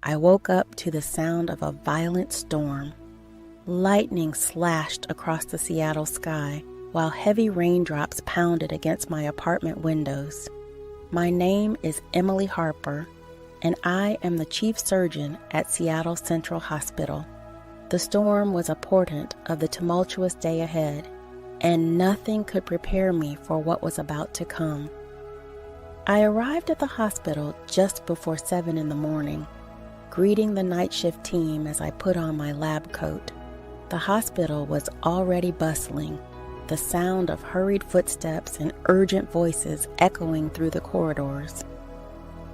I woke up to the sound of a violent storm. Lightning slashed across the Seattle sky, while heavy raindrops pounded against my apartment windows. My name is Emily Harper, and I am the chief surgeon at Seattle Central Hospital. The storm was a portent of the tumultuous day ahead, and nothing could prepare me for what was about to come. I arrived at the hospital just before 7 in the morning, greeting the night shift team as I put on my lab coat. The hospital was already bustling, the sound of hurried footsteps and urgent voices echoing through the corridors.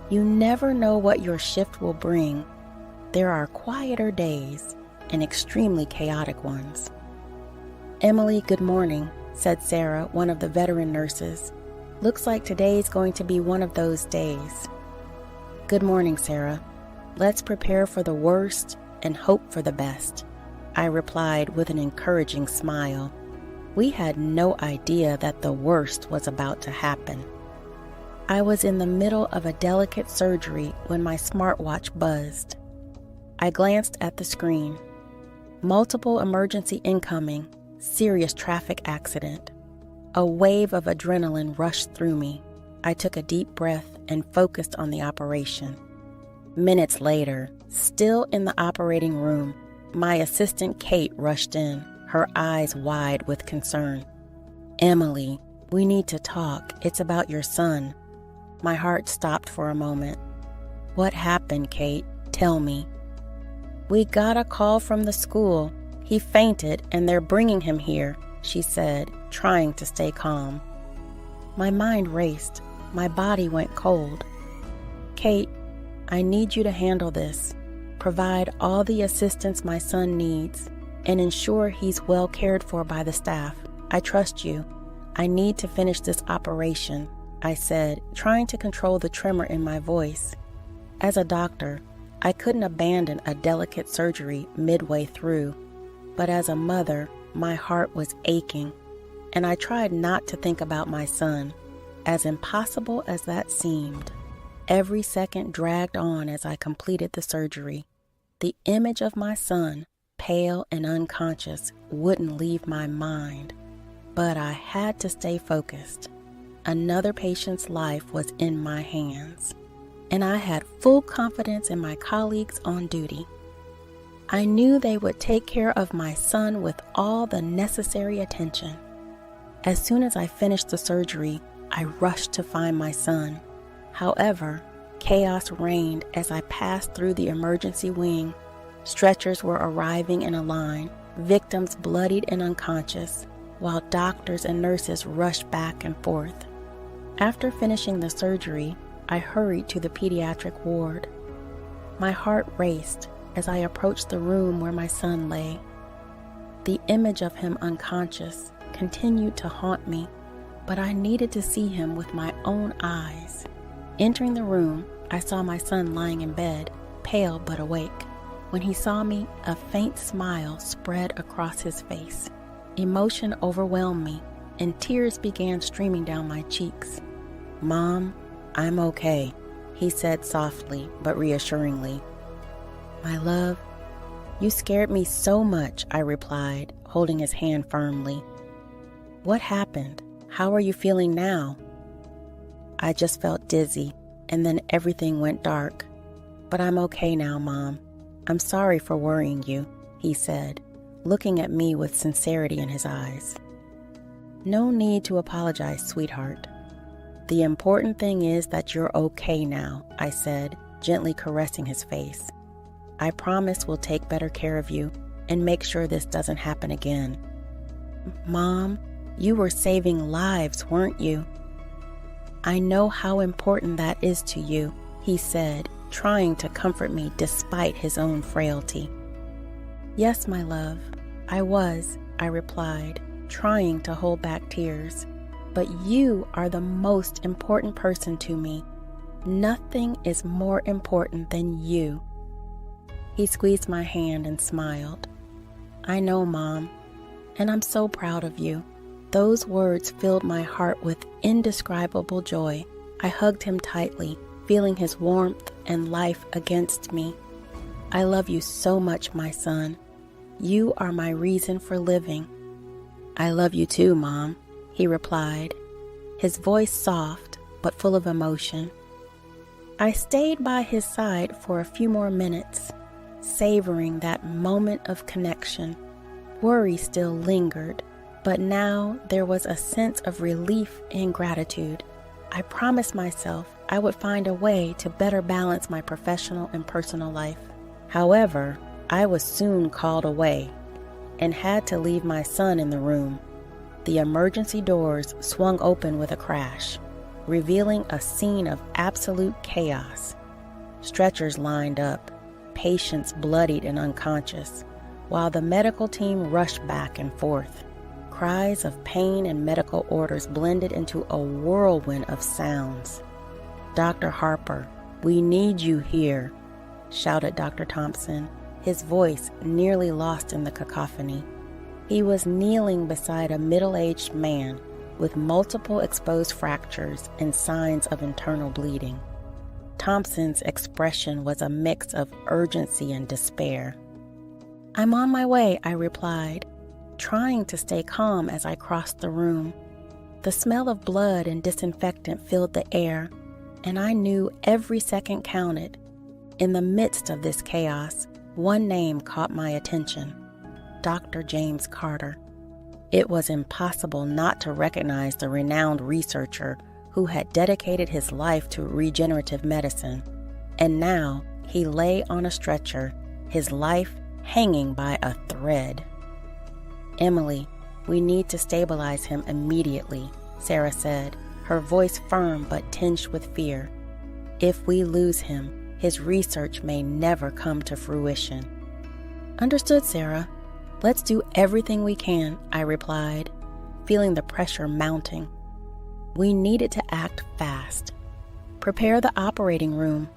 You never know what your shift will bring. There are quieter days and extremely chaotic ones. "Emily, good morning," said Sarah, one of the veteran nurses. "Looks like today's going to be one of those days." "Good morning, Sarah. Let's prepare for the worst and hope for the best," I replied with an encouraging smile. We had no idea that the worst was about to happen. I was in the middle of a delicate surgery when my smartwatch buzzed. I glanced at the screen. Multiple emergency incoming, serious traffic accident. A wave of adrenaline rushed through me. I took a deep breath and focused on the operation. Minutes later, still in the operating room, my assistant Kate rushed in, her eyes wide with concern. "Emily, we need to talk. It's about your son." My heart stopped for a moment. "What happened, Kate? Tell me." "We got a call from the school. He fainted and they're bringing him here," she said, trying to stay calm. My mind raced. My body went cold. "Kate, I need you to handle this. Provide all the assistance my son needs and ensure he's well cared for by the staff. I trust you. I need to finish this operation," I said, trying to control the tremor in my voice. As a doctor, I couldn't abandon a delicate surgery midway through, but as a mother, my heart was aching, and I tried not to think about my son. As impossible as that seemed, every second dragged on as I completed the surgery. The image of my son, pale and unconscious, wouldn't leave my mind, but I had to stay focused. Another patient's life was in my hands, and I had full confidence in my colleagues on duty. I knew they would take care of my son with all the necessary attention. As soon as I finished the surgery, I rushed to find my son. However, chaos reigned as I passed through the emergency wing. Stretchers were arriving in a line, victims bloodied and unconscious, while doctors and nurses rushed back and forth. After finishing the surgery, I hurried to the pediatric ward. My heart raced as I approached the room where my son lay. The image of him unconscious continued to haunt me, but I needed to see him with my own eyes. Entering the room, I saw my son lying in bed, pale but awake. When he saw me, a faint smile spread across his face. Emotion overwhelmed me, and tears began streaming down my cheeks. "Mom, I'm okay," he said softly but reassuringly. "My love, you scared me so much," I replied, holding his hand firmly. "What happened? How are you feeling now?" "I just felt dizzy, and then everything went dark. But I'm okay now, Mom. I'm sorry for worrying you," he said, looking at me with sincerity in his eyes. "No need to apologize, sweetheart. The important thing is that you're okay now," I said, gently caressing his face. "I promise we'll take better care of you and make sure this doesn't happen again." "Mom, you were saving lives, weren't you?" "I know how important that is to you," he said, trying to comfort me despite his own frailty. "Yes, my love, I was," I replied, trying to hold back tears. "But you are the most important person to me. Nothing is more important than you." He squeezed my hand and smiled. "I know, Mom, and I'm so proud of you." Those words filled my heart with indescribable joy. I hugged him tightly, feeling his warmth and life against me. I love you so much, my son. You are my reason for living." "I love you too, Mom," he replied, his voice soft but full of emotion. I stayed by his side for a few more minutes, savoring that moment of connection. Worry still lingered, but now there was a sense of relief and gratitude. I promised myself I would find a way to better balance my professional and personal life. However, I was soon called away and had to leave my son in the room. The emergency doors swung open with a crash, revealing a scene of absolute chaos. Stretchers lined up, patients bloodied and unconscious, while the medical team rushed back and forth. Cries of pain and medical orders blended into a whirlwind of sounds. "Dr. Harper, we need you here," shouted Dr. Thompson, his voice nearly lost in the cacophony. He was kneeling beside a middle-aged man with multiple exposed fractures and signs of internal bleeding. Thompson's expression was a mix of urgency and despair. "I'm on my way," I replied, trying to stay calm as I crossed the room. The smell of blood and disinfectant filled the air, and I knew every second counted. In the midst of this chaos, one name caught my attention: Dr. James Carter. It was impossible not to recognize the renowned researcher who had dedicated his life to regenerative medicine, and now he lay on a stretcher, his life hanging by a thread. "Emily, we need to stabilize him immediately," Sarah said, her voice firm but tinged with fear. "If we lose him, his research may never come to fruition." "Understood, Sarah. Let's do everything we can," I replied, feeling the pressure mounting. We needed to act fast. "Prepare the operating room.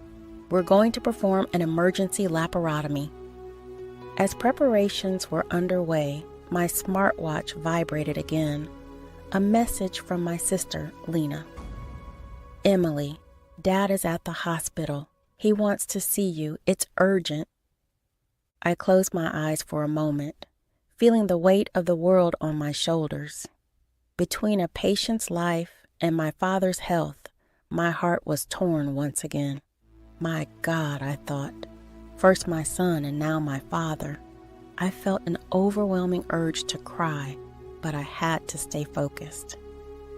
We're going to perform an emergency laparotomy." As preparations were underway, my smartwatch vibrated again. A message from my sister, Lena. "Emily, Dad is at the hospital. He wants to see you. It's urgent." I closed my eyes for a moment, feeling the weight of the world on my shoulders. Between a patient's life and my father's health, my heart was torn once again. My God, I thought. First my son and now my father. I felt an overwhelming urge to cry, but I had to stay focused.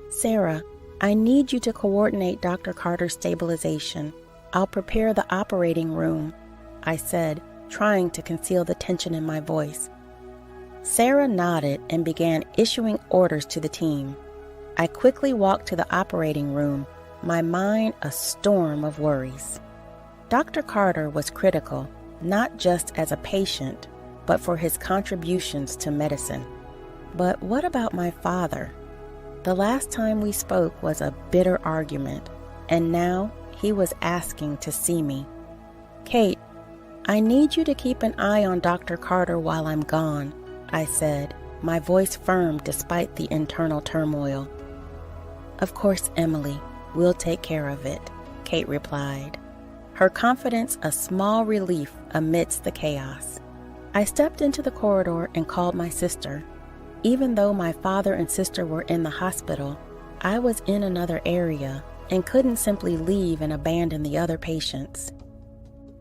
"Sarah, I need you to coordinate Dr. Carter's stabilization. I'll prepare the operating room," I said, trying to conceal the tension in my voice. Sarah nodded and began issuing orders to the team. I quickly walked to the operating room, my mind a storm of worries. Dr. Carter was critical, not just as a patient, but for his contributions to medicine. But what about my father? The last time we spoke was a bitter argument, and now he was asking to see me. "Kate, I need you to keep an eye on Dr. Carter while I'm gone," I said, my voice firm despite the internal turmoil. "Of course, Emily, we'll take care of it," Kate replied, her confidence a small relief amidst the chaos. I stepped into the corridor and called my sister. Even though my father and sister were in the hospital, I was in another area and couldn't simply leave and abandon the other patients.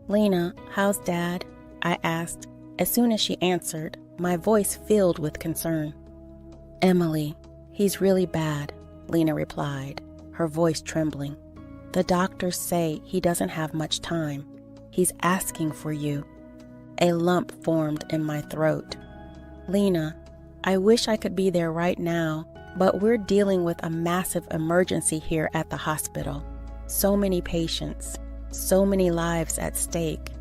"Lena, how's Dad?" I asked as soon as she answered, my voice filled with concern. "Emily, he's really bad," Lena replied, her voice trembling. "The doctors say he doesn't have much time. He's asking for you." A lump formed in my throat. "Lena, I wish I could be there right now, but we're dealing with a massive emergency here at the hospital. So many patients, so many lives at stake."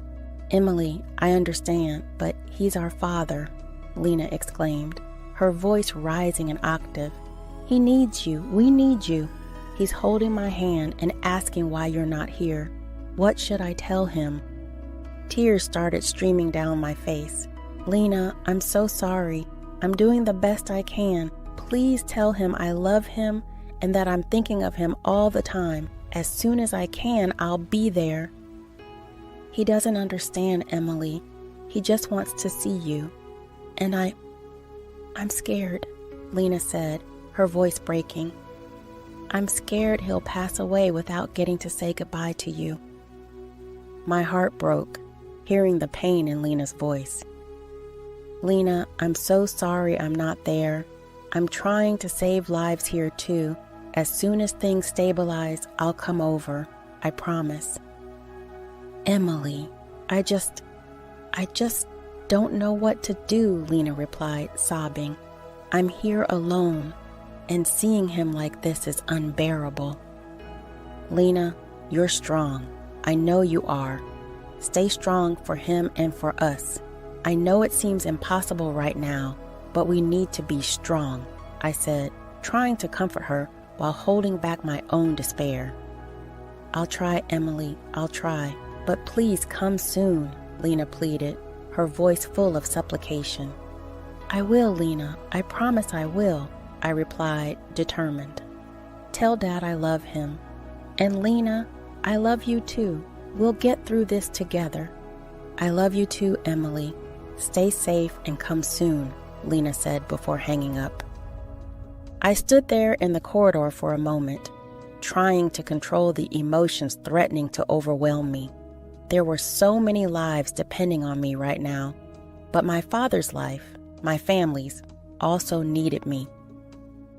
"Emily, I understand, but he's our father," Lena exclaimed, her voice rising an octave. "He needs you. We need you. He's holding my hand and asking why you're not here. What should I tell him?" Tears started streaming down my face. "Lena, I'm so sorry. I'm doing the best I can. Please tell him I love him and that I'm thinking of him all the time. As soon as I can, I'll be there." He doesn't understand, Emily. He just wants to see you. And I'm scared, Lena said, her voice breaking. I'm scared he'll pass away without getting to say goodbye to you. My heart broke, hearing the pain in Lena's voice. Lena, I'm so sorry I'm not there. I'm trying to save lives here too. As soon as things stabilize, I'll come over. I promise. Emily, I just don't know what to do, Lena replied, sobbing. I'm here alone, and seeing him like this is unbearable. Lena, you're strong. I know you are. Stay strong for him and for us. I know it seems impossible right now, but we need to be strong, I said, trying to comfort her while holding back my own despair. I'll try, Emily, I'll try, but please come soon, Lena pleaded, her voice full of supplication. I will, Lena, I promise I will, I replied, determined. Tell Dad I love him. And Lena, I love you too. We'll get through this together. I love you too, Emily. Stay safe and come soon, Lena said before hanging up. I stood there in the corridor for a moment, trying to control the emotions threatening to overwhelm me. There were so many lives depending on me right now, but my father's life, my family's, also needed me.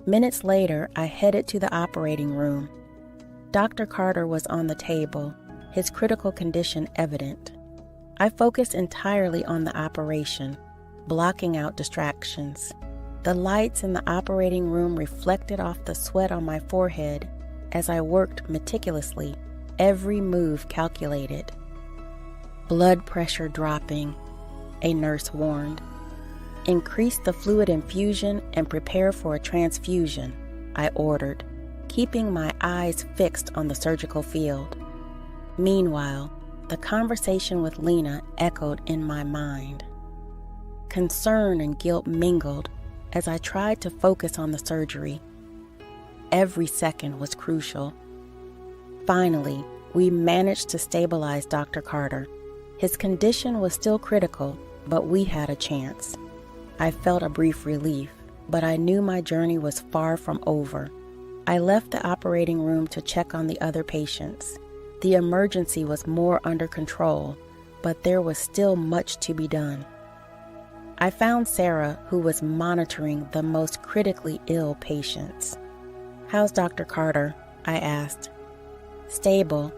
Minutes later, I headed to the operating room. Dr. Carter was on the table, his critical condition evident. I focused entirely on the operation, blocking out distractions. The lights in the operating room reflected off the sweat on my forehead as I worked meticulously, every move calculated. Blood pressure dropping, a nurse warned. Increase the fluid infusion and prepare for a transfusion, I ordered, keeping my eyes fixed on the surgical field. Meanwhile, the conversation with Lena echoed in my mind. Concern and guilt mingled as I tried to focus on the surgery. Every second was crucial. Finally, we managed to stabilize Dr. Carter. His condition was still critical, but we had a chance. I felt a brief relief, but I knew my journey was far from over. I left the operating room to check on the other patients. The emergency was more under control, but there was still much to be done. I found Sarah, who was monitoring the most critically ill patients. How's Dr. Carter? I asked. Stable,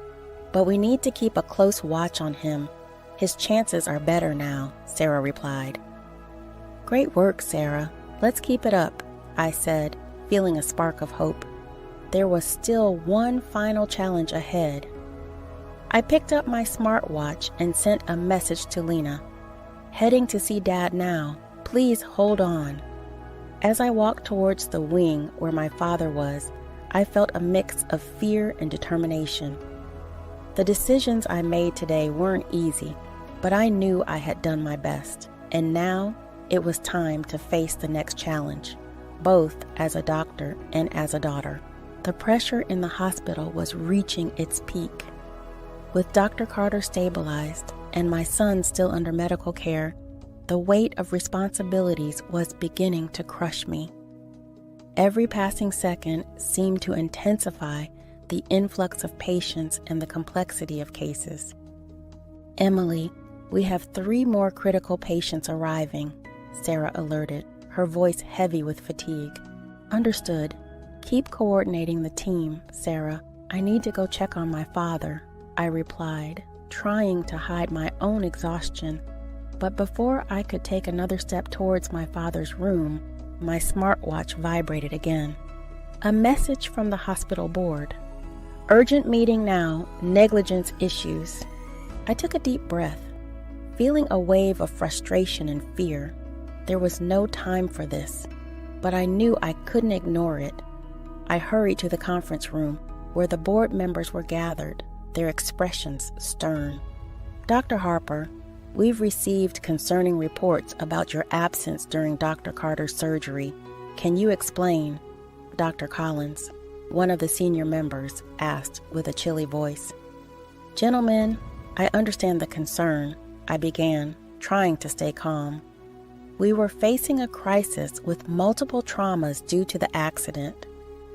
but we need to keep a close watch on him. His chances are better now, Sarah replied. Great work, Sarah. Let's keep it up, I said, feeling a spark of hope. There was still one final challenge ahead. I picked up my smartwatch and sent a message to Lena. Heading to see Dad now. Please hold on. As I walked towards the wing where my father was, I felt a mix of fear and determination. The decisions I made today weren't easy, but I knew I had done my best, and now it was time to face the next challenge, both as a doctor and as a daughter. The pressure in the hospital was reaching its peak. With Dr. Carter stabilized and my son still under medical care, the weight of responsibilities was beginning to crush me. Every passing second seemed to intensify the influx of patients and the complexity of cases. Emily, we have 3 more critical patients arriving, Sarah alerted, her voice heavy with fatigue. Understood. Keep coordinating the team, Sarah. I need to go check on my father, I replied, trying to hide my own exhaustion. But before I could take another step towards my father's room, my smartwatch vibrated again. A message from the hospital board. Urgent meeting now, negligence issues. I took a deep breath, feeling a wave of frustration and fear. There was no time for this, but I knew I couldn't ignore it. I hurried to the conference room where the board members were gathered, their expressions stern. Dr. Harper, we've received concerning reports about your absence during Dr. Carter's surgery. Can you explain? Dr. Collins, one of the senior members, asked with a chilly voice. Gentlemen, I understand the concern, I began, trying to stay calm. We were facing a crisis with multiple traumas due to the accident.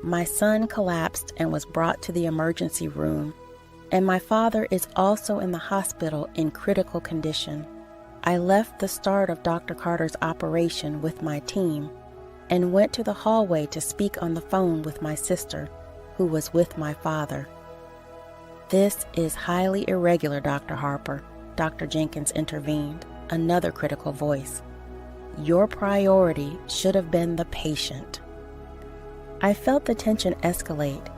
My son collapsed and was brought to the emergency room, and my father is also in the hospital in critical condition. I left the start of Dr. Carter's operation with my team and went to the hallway to speak on the phone with my sister, who was with my father. "This is highly irregular, Dr. Harper," Dr. Jenkins intervened, another critical voice. "Your priority should have been the patient." I felt the tension escalate,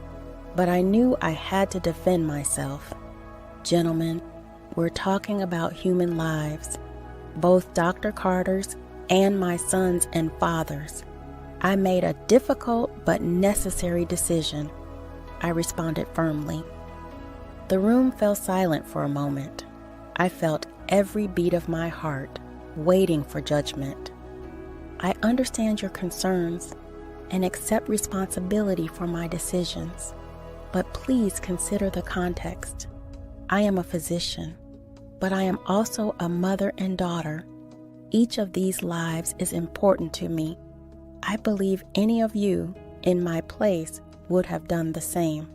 but I knew I had to defend myself. "Gentlemen, we're talking about human lives, both Dr. Carter's and my son's and father's. I made a difficult but necessary decision," I responded firmly. The room fell silent for a moment. I felt every beat of my heart, waiting for judgment. "I understand your concerns and accept responsibility for my decisions, but please consider the context. I am a physician, but I am also a mother and daughter. Each of these lives is important to me. I believe any of you in my place would have done the same."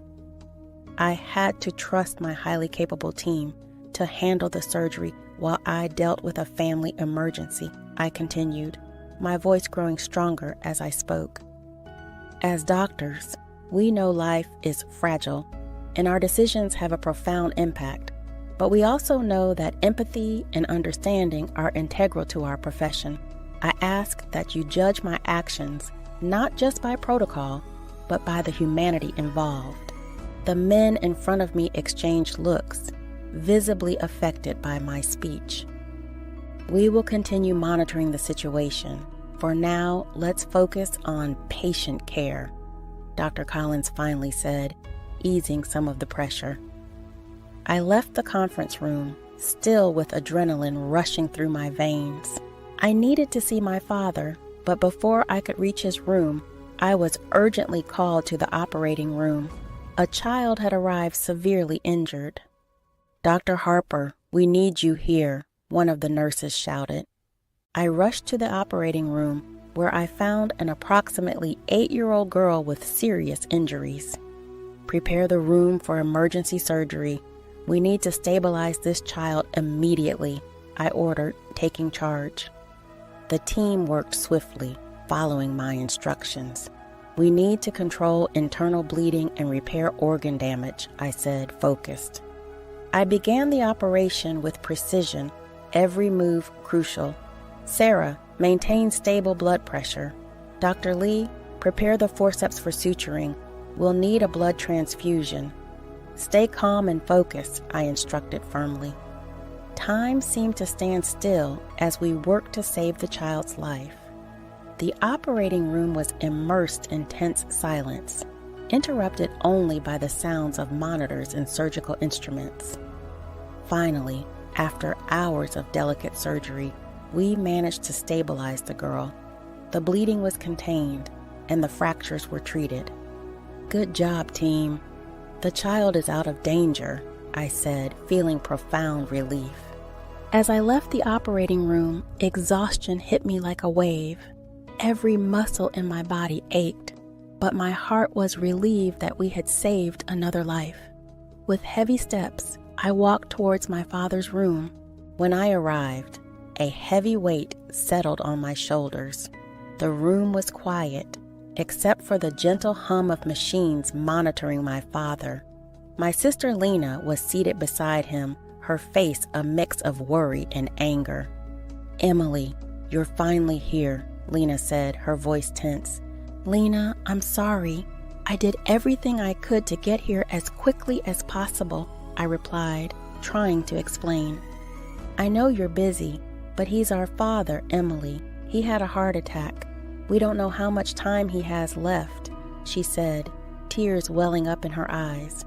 I had to trust my highly capable team to handle the surgery while I dealt with a family emergency, I continued, my voice growing stronger as I spoke. "As doctors, we know life is fragile, and our decisions have a profound impact, but we also know that empathy and understanding are integral to our profession. I ask that you judge my actions not just by protocol, but by the humanity involved." The men in front of me exchanged looks, visibly affected by my speech. "We will continue monitoring the situation. For now, let's focus on patient care," Dr. Collins finally said, easing some of the pressure. I left the conference room, still with adrenaline rushing through my veins. I needed to see my father, but before I could reach his room, I was urgently called to the operating room. A child had arrived severely injured. "Dr. Harper, we need you here," one of the nurses shouted. I rushed to the operating room, where I found an approximately 8-year-old girl with serious injuries. "Prepare the room for emergency surgery. We need to stabilize this child immediately," I ordered, taking charge. The team worked swiftly, following my instructions. "We need to control internal bleeding and repair organ damage," I said, focused. I began the operation with precision, every move crucial. "Sarah, maintain stable blood pressure. Dr. Lee, prepare the forceps for suturing. We'll need a blood transfusion." "Stay calm and focused," I instructed firmly. Time seemed to stand still as we worked to save the child's life. The operating room was immersed in tense silence, interrupted only by the sounds of monitors and surgical instruments. Finally, after hours of delicate surgery, we managed to stabilize the girl. The bleeding was contained, and the fractures were treated. "Good job, team. The child is out of danger," I said, feeling profound relief. As I left the operating room, exhaustion hit me like a wave. Every muscle in my body ached, but my heart was relieved that we had saved another life. With heavy steps, I walked towards my father's room. When I arrived, a heavy weight settled on my shoulders. The room was quiet, except for the gentle hum of machines monitoring my father. My sister Lena was seated beside him, her face a mix of worry and anger. "Emily, you're finally here," Lena said, her voice tense. "Lena, I'm sorry. I did everything I could to get here as quickly as possible," I replied, trying to explain. "I know you're busy, but he's our father, Emily. He had a heart attack. We don't know how much time he has left," she said, tears welling up in her eyes.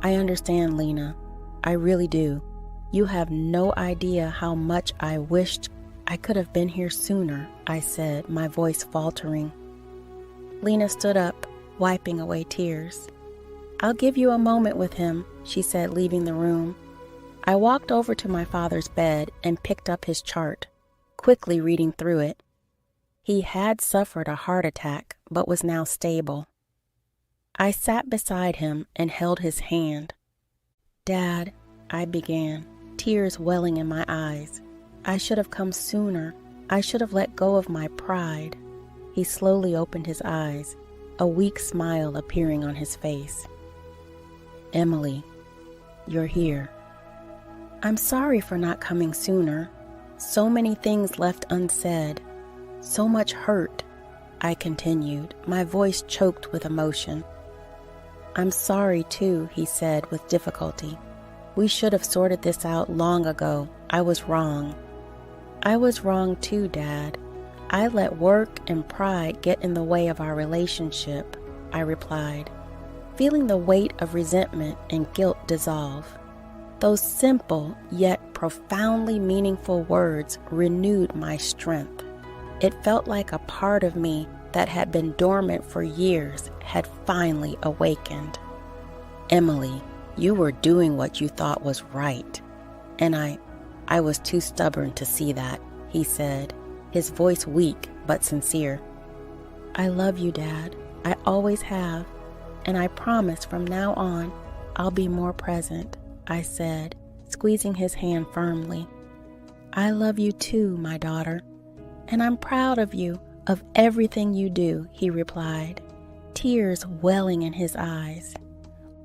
"I understand, Lena. I really do. You have no idea how much I wished I could have been here sooner," I said, my voice faltering. Lena stood up, wiping away tears. "I'll give you a moment with him," she said, leaving the room. I walked over to my father's bed and picked up his chart, quickly reading through it. He had suffered a heart attack, but was now stable. I sat beside him and held his hand. "Dad," I began, tears welling in my eyes. "I should have come sooner. I should have let go of my pride." He slowly opened his eyes, a weak smile appearing on his face. "Emily, you're here." "I'm sorry for not coming sooner. So many things left unsaid. So much hurt," I continued, my voice choked with emotion. "I'm sorry too," he said with difficulty. "We should have sorted this out long ago. I was wrong." "I was wrong too, Dad. I let work and pride get in the way of our relationship," I replied, feeling the weight of resentment and guilt dissolve. Those simple yet profoundly meaningful words renewed my strength. It felt like a part of me that had been dormant for years had finally awakened. "Emily, you were doing what you thought was right, and I was too stubborn to see that," he said, his voice weak but sincere. "I love you, Dad. I always have, and I promise from now on I'll be more present," I said, squeezing his hand firmly. "I love you too, my daughter, and I'm proud of you, of everything you do," he replied, tears welling in his eyes.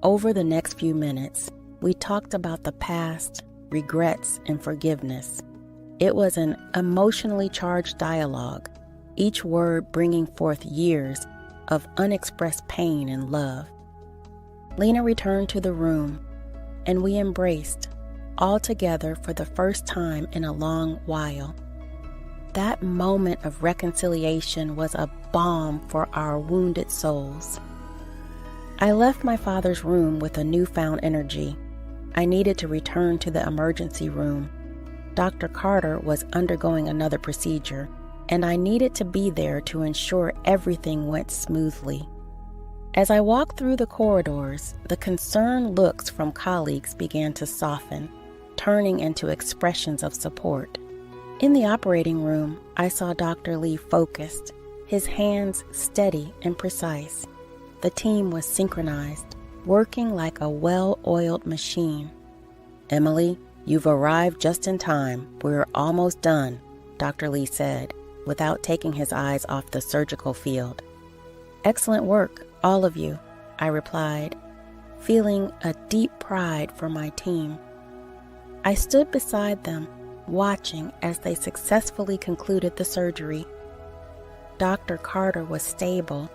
Over the next few minutes, we talked about the past, regrets, and forgiveness. It was an emotionally charged dialogue, each word bringing forth years of unexpressed pain and love. Lena returned to the room, and we embraced, all together for the first time in a long while. That moment of reconciliation was a balm for our wounded souls. I left my father's room with a newfound energy. I needed to return to the emergency room. Dr. Carter was undergoing another procedure, and I needed to be there to ensure everything went smoothly. As I walked through the corridors, the concerned looks from colleagues began to soften, turning into expressions of support. In the operating room, I saw Dr. Lee focused, his hands steady and precise. The team was synchronized, working like a well-oiled machine. "Emily, you've arrived just in time. We're almost done," Dr. Lee said, without taking his eyes off the surgical field. "Excellent work, all of you," I replied, feeling a deep pride for my team. I stood beside them, watching as they successfully concluded the surgery. Dr. Carter was stable,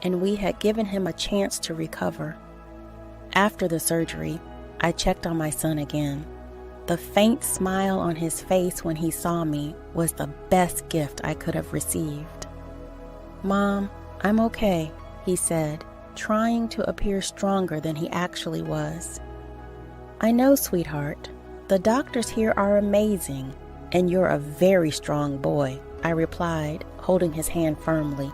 and we had given him a chance to recover. After the surgery, I checked on my son again. The faint smile on his face when he saw me was the best gift I could have received. "Mom, I'm okay," he said, trying to appear stronger than he actually was. "I know, sweetheart. The doctors here are amazing, and you're a very strong boy," I replied, holding his hand firmly.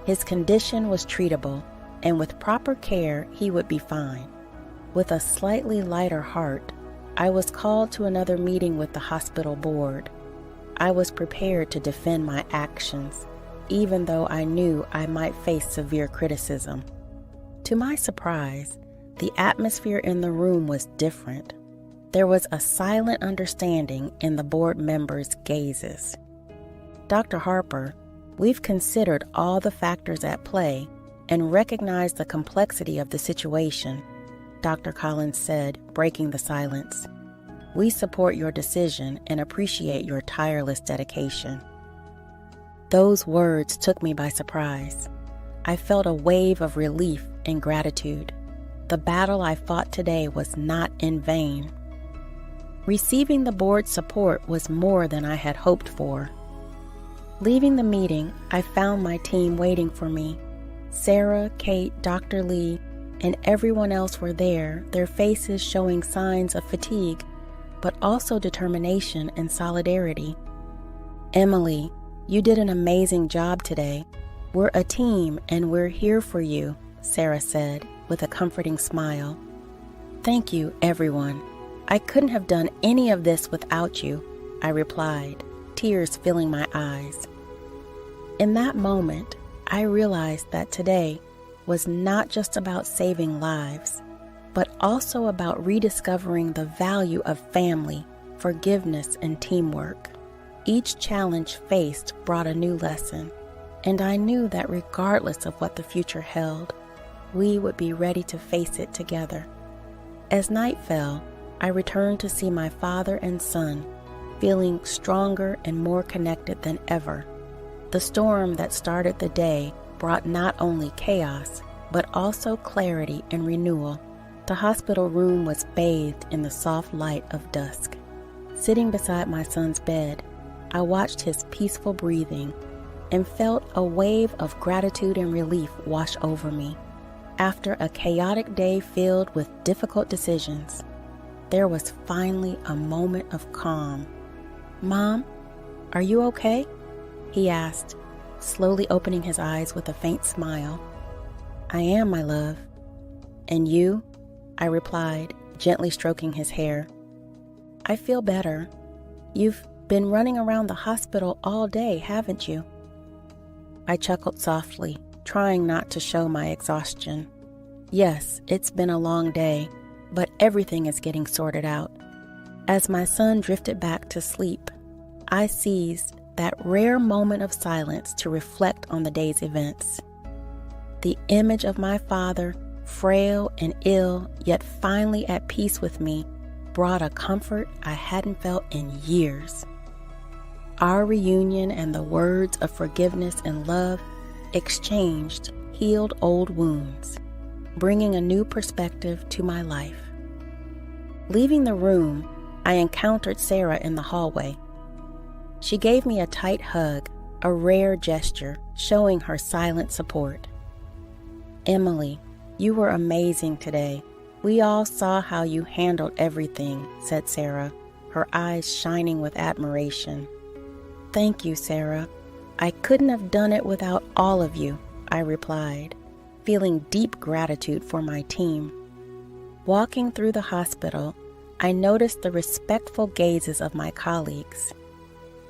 His condition was treatable, and with proper care, he would be fine. With a slightly lighter heart, I was called to another meeting with the hospital board. I was prepared to defend my actions, even though I knew I might face severe criticism. To my surprise, the atmosphere in the room was different. There was a silent understanding in the board members' gazes. "Dr. Harper, we've considered all the factors at play and recognized the complexity of the situation," Dr. Collins said, breaking the silence. "We support your decision and appreciate your tireless dedication." Those words took me by surprise. I felt a wave of relief and gratitude. The battle I fought today was not in vain. Receiving the board's support was more than I had hoped for. Leaving the meeting, I found my team waiting for me. Sarah, Kate, Dr. Lee, and everyone else were there, their faces showing signs of fatigue, but also determination and solidarity. "Emily, you did an amazing job today. We're a team and we're here for you," Sarah said with a comforting smile. "Thank you, everyone. I couldn't have done any of this without you, I replied, tears filling my eyes. In that moment, I realized that today was not just about saving lives, but also about rediscovering the value of family, forgiveness, and teamwork. Each challenge faced brought a new lesson, and I knew that regardless of what the future held, we would be ready to face it together. As night fell, I returned to see my father and son, feeling stronger and more connected than ever. The storm that started the day brought not only chaos, but also clarity and renewal. The hospital room was bathed in the soft light of dusk. Sitting beside my son's bed, I watched his peaceful breathing and felt a wave of gratitude and relief wash over me. After a chaotic day filled with difficult decisions, there was finally a moment of calm. "Mom, are you okay?" he asked, slowly opening his eyes with a faint smile. "I am, my love." "And you?" I replied, gently stroking his hair. "I feel better. You've been running around the hospital all day, haven't you?" I chuckled softly, trying not to show my exhaustion. "Yes, it's been a long day, but everything is getting sorted out." As my son drifted back to sleep, I seized that rare moment of silence to reflect on the day's events. The image of my father, frail and ill, yet finally at peace with me, brought a comfort I hadn't felt in years. Our reunion and the words of forgiveness and love exchanged healed old wounds, bringing a new perspective to my life. Leaving the room, I encountered Sarah in the hallway. She gave me a tight hug, a rare gesture showing her silent support. "Emily, you were amazing today. We all saw how you handled everything," said Sarah, her eyes shining with admiration. "Thank you, Sarah. I couldn't have done it without all of you," I replied, feeling deep gratitude for my team. Walking through the hospital, I noticed the respectful gazes of my colleagues.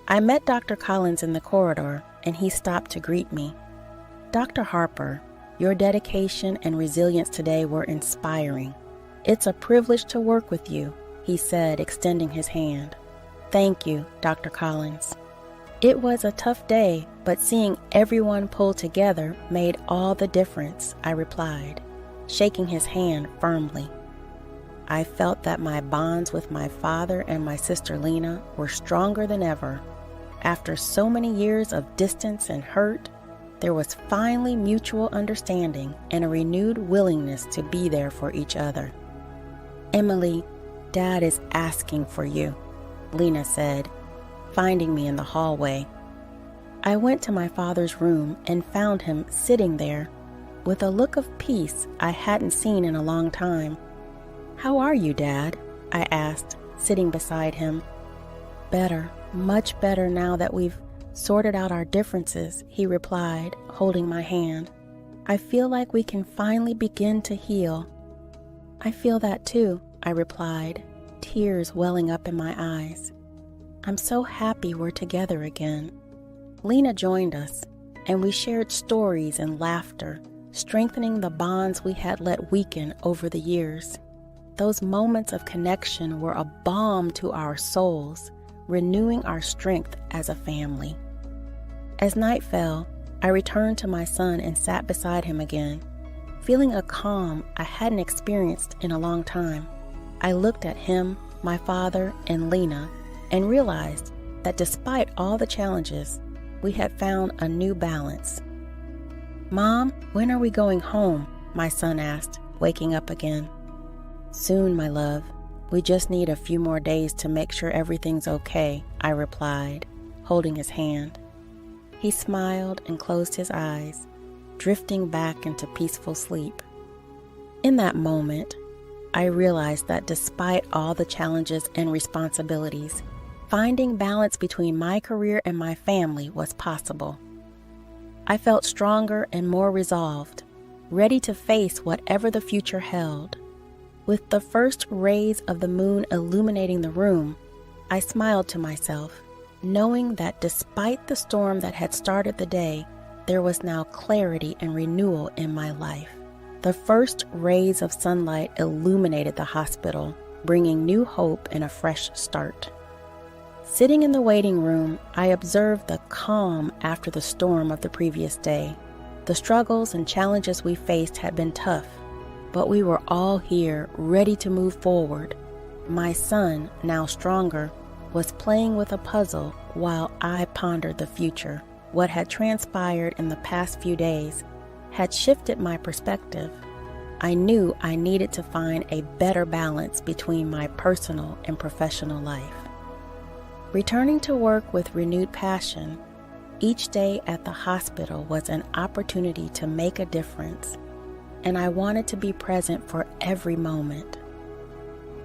I met Dr. Collins in the corridor, and he stopped to greet me. "Dr. Harper, your dedication and resilience today were inspiring. It's a privilege to work with you," he said, extending his hand. "Thank you, Dr. Collins." It was a tough day, but seeing everyone pull together made all the difference, I replied, shaking his hand firmly. I felt that my bonds with my father and my sister Lena were stronger than ever. After so many years of distance and hurt, there was finally mutual understanding and a renewed willingness to be there for each other. "Emily, Dad is asking for you," Lena said, finding me in the hallway. I went to my father's room and found him sitting there with a look of peace I hadn't seen in a long time. "How are you, Dad?" I asked, sitting beside him. "Better, much better now that we've sorted out our differences," he replied, holding my hand. "I feel like we can finally begin to heal." "I feel that too," I replied, tears welling up in my eyes. "I'm so happy we're together again." Lena joined us, and we shared stories and laughter, strengthening the bonds we had let weaken over the years. Those moments of connection were a balm to our souls, renewing our strength as a family. As night fell, I returned to my son and sat beside him again, feeling a calm I hadn't experienced in a long time. I looked at him, my father, and Lena, and realized that despite all the challenges, we had found a new balance. "Mom, when are we going home?" my son asked, waking up again. "Soon, my love. We just need a few more days to make sure everything's okay," I replied, holding his hand. He smiled and closed his eyes, drifting back into peaceful sleep. In that moment, I realized that despite all the challenges and responsibilities, finding balance between my career and my family was possible. I felt stronger and more resolved, ready to face whatever the future held. With the first rays of the moon illuminating the room, I smiled to myself, knowing that despite the storm that had started the day, there was now clarity and renewal in my life. The first rays of sunlight illuminated the hospital, bringing new hope and a fresh start. Sitting in the waiting room, I observed the calm after the storm of the previous day. The struggles and challenges we faced had been tough, but we were all here, ready to move forward. My son, now stronger, was playing with a puzzle while I pondered the future. What had transpired in the past few days had shifted my perspective. I knew I needed to find a better balance between my personal and professional life. Returning to work with renewed passion, each day at the hospital was an opportunity to make a difference, and I wanted to be present for every moment.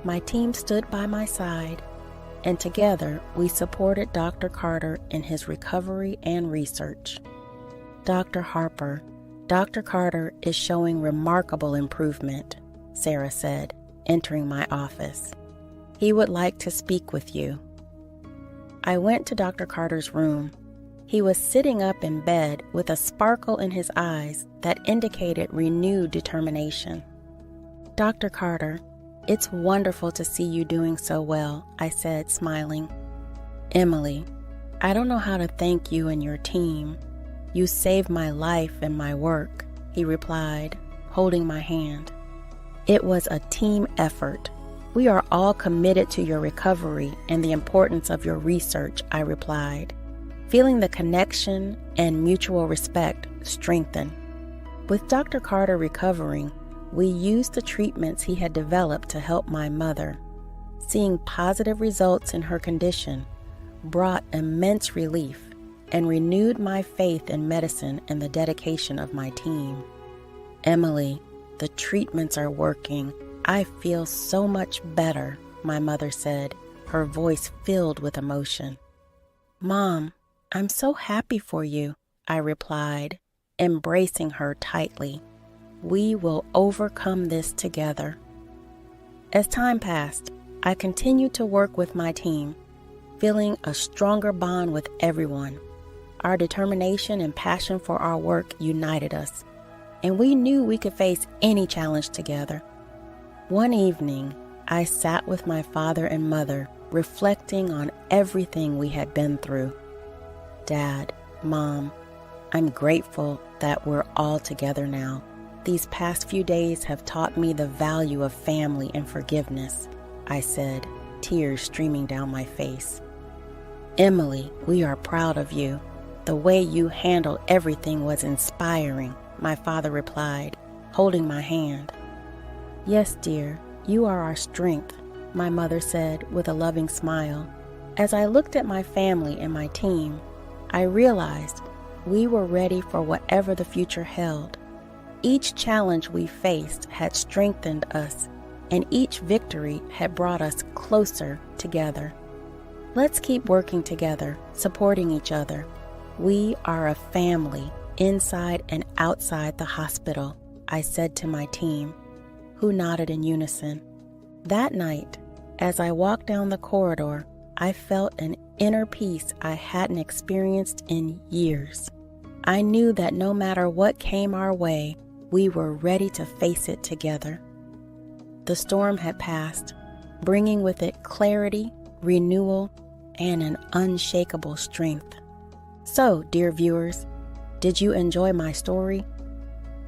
My team stood by my side, and together we supported Dr. Carter in his recovery and research. Dr. Harper, Dr. Carter is showing remarkable improvement, Sarah said, entering my office. He would like to speak with you. I went to Dr. Carter's room. He was sitting up in bed with a sparkle in his eyes that indicated renewed determination. Dr. Carter, it's wonderful to see you doing so well, I said, smiling. Emily, I don't know how to thank you and your team. You saved my life and my work, he replied, holding my hand. It was a team effort. We are all committed to your recovery and the importance of your research, I replied, feeling the connection and mutual respect strengthen. With Dr. Carter recovering, we used the treatments he had developed to help my mother. Seeing positive results in her condition brought immense relief and renewed my faith in medicine and the dedication of my team. Emily, the treatments are working. I feel so much better, my mother said, her voice filled with emotion. Mom, I'm so happy for you, I replied, embracing her tightly. We will overcome this together. As time passed, I continued to work with my team, feeling a stronger bond with everyone. Our determination and passion for our work united us, and we knew we could face any challenge together. One evening, I sat with my father and mother, reflecting on everything we had been through. Dad, Mom, I'm grateful that we're all together now. These past few days have taught me the value of family and forgiveness, I said, tears streaming down my face. Emily, we are proud of you. The way you handled everything was inspiring, my father replied, holding my hand. Yes, dear, you are our strength, my mother said with a loving smile. As I looked at my family and my team, I realized we were ready for whatever the future held. Each challenge we faced had strengthened us, and each victory had brought us closer together. Let's keep working together, supporting each other. We are a family, inside and outside the hospital, I said to my team, who nodded in unison. That night, as I walked down the corridor, I felt an inner peace I hadn't experienced in years. I knew that no matter what came our way, we were ready to face it together. The storm had passed, bringing with it clarity, renewal, and an unshakable strength. So, dear viewers, did you enjoy my story?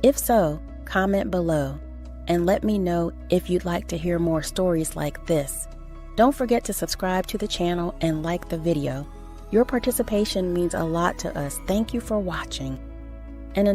If so, comment below and let me know if you'd like to hear more stories like this. Don't forget to subscribe to the channel and like the video. Your participation means a lot to us. Thank you for watching.